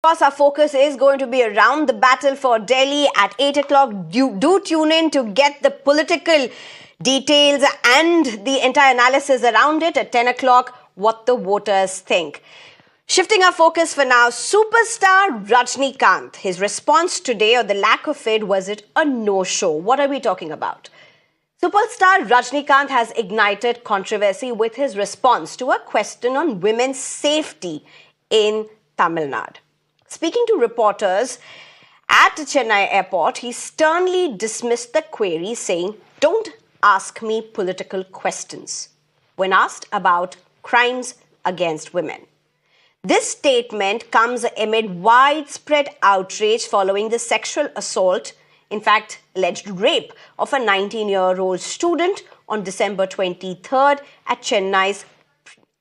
Of course, our focus is going to be around the battle for Delhi at 8 o'clock. Do tune in to get the political details and the entire analysis around it at 10 o'clock, what the voters think. Shifting our focus for now, superstar Rajinikanth. His response today, or the lack of it, was it a no-show? What are we talking about? Superstar Rajinikanth has ignited controversy with his response to a question on women's safety in Tamil Nadu. Speaking to reporters at Chennai airport, he sternly dismissed the query, saying, "Don't ask me political questions," when asked about crimes against women. This statement comes amid widespread outrage following the sexual assault, in fact, alleged rape of a 19-year-old student on December 23rd at Chennai's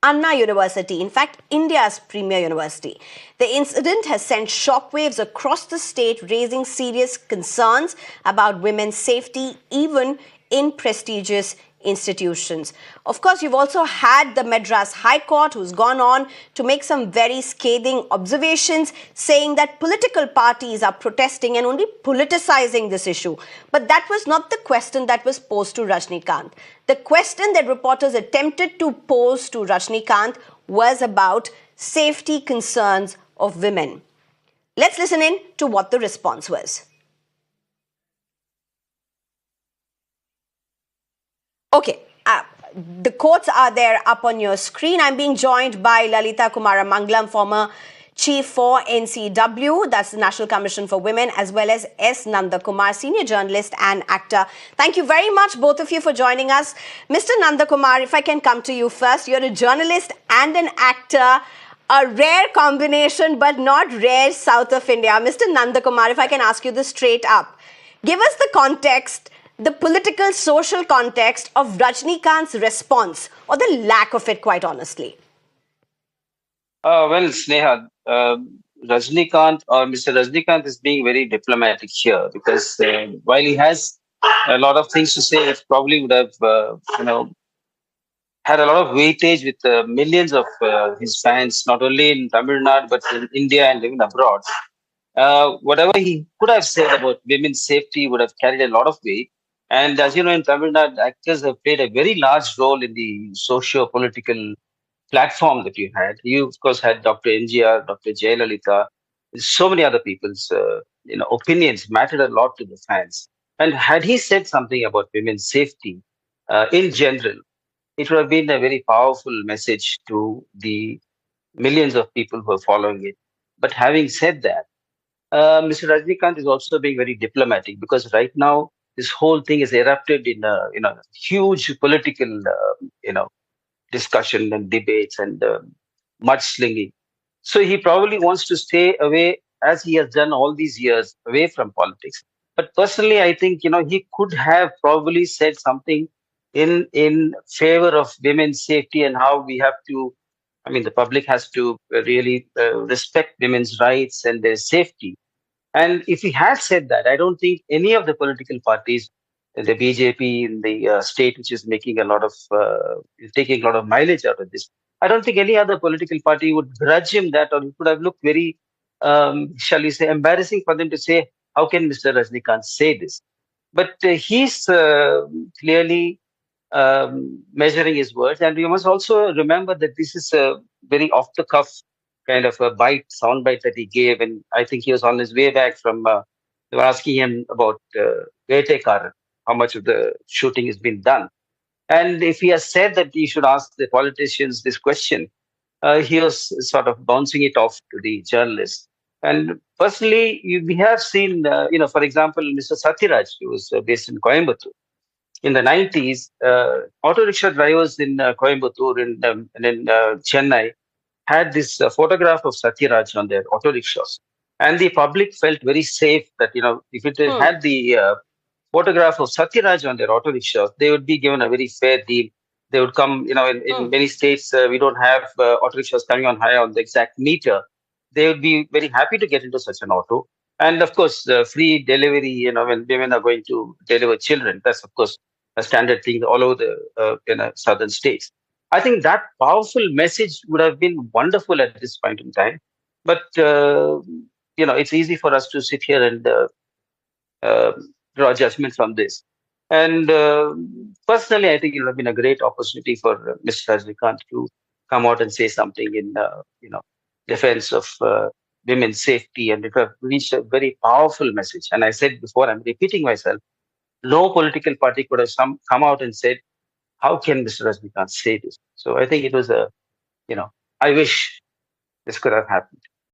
Anna University, in fact, India's premier university. The incident has sent shockwaves across the state, raising serious concerns about women's safety, even in prestigious institutions. Of course, you've also had the Madras High Court, who's gone on to make some very scathing observations, saying that political parties are protesting and only politicizing this issue. But that was not the question that was posed to Rajinikanth. The question that reporters attempted to pose to Rajinikanth was about safety concerns of women. Let's listen in to what the response was. Okay, the quotes are there up on your screen. I'm being joined by Lalita Kumara Mangalam, former chief for NCW, that's the National Commission for Women, as well as S.Nanda Kumar, senior journalist and actor. Thank you very much, both of you, for joining us. Mr. Nanda Kumar, if I can come to you first, you're a journalist and an actor. A rare combination, but not rare south of India. Mr. Nanda Kumar, if I can ask you this straight up. Give us the context, the political, social context of Rajinikanth's response, or the lack of it, quite honestly. Well, Sneha, Rajinikanth or Mr. Rajinikanth is being very diplomatic here because while he has a lot of things to say, it probably would have, had a lot of weightage with millions of his fans, not only in Tamil Nadu but in India and even abroad. Whatever he could have said about women's safety would have carried a lot of weight. And as you know, in Tamil Nadu, actors have played a very large role in the socio-political platform that you had. You, of course, had Dr. NGR, Dr. Jayalalitha, so many other people's opinions mattered a lot to the fans. And had he said something about women's safety in general, it would have been a very powerful message to the millions of people who are following it. But having said that, Mr. Rajinikanth is also being very diplomatic because right now this whole thing is erupted in a huge political discussion and debates and mudslinging. So he probably wants to stay away, as he has done all these years, away from politics. But personally, I think he could have probably said something in favor of women's safety and how we have to. I mean, the public has to really respect women's rights and their safety. And if he had said that, I don't think any of the political parties, the BJP in the state, which is making a lot of, taking a lot of mileage out of this, I don't think any other political party would grudge him that, or it would have looked very, shall we say, embarrassing for them to say, how can Mr. Rajinikanth say this? But he's clearly measuring his words. And we must also remember that this is a very off the cuff kind of a sound bite that he gave. And I think he was on his way back from, they were asking him about Vetekar, how much of the shooting has been done. And if he has said that he should ask the politicians this question, he was sort of bouncing it off to the journalists. And personally, we have seen, for example, Mr. Satyaraj, who was based in Coimbatore. In the 90s, auto rickshaw drivers in Coimbatore and in Chennai had this photograph of Satyaraj on their auto rickshaws. And the public felt very safe that, if it had the photograph of Satyaraj on their auto rickshaws, they would be given a very fair deal. They would come, in many states, we don't have auto rickshaws coming on high on the exact meter. They would be very happy to get into such an auto. And of course, free delivery, when women are going to deliver children, that's of course a standard thing all over the southern states. I think that powerful message would have been wonderful at this point in time. But it's easy for us to sit here and uh, draw judgments on this. And personally, I think it would have been a great opportunity for Mr. Rajnikant to come out and say something in defense of women's safety, and it would have reached a very powerful message. And I said before, I'm repeating myself, no political party could have come out and said, how can Mr. Rajnikant say this? So I think it was a, I wish this could have happened.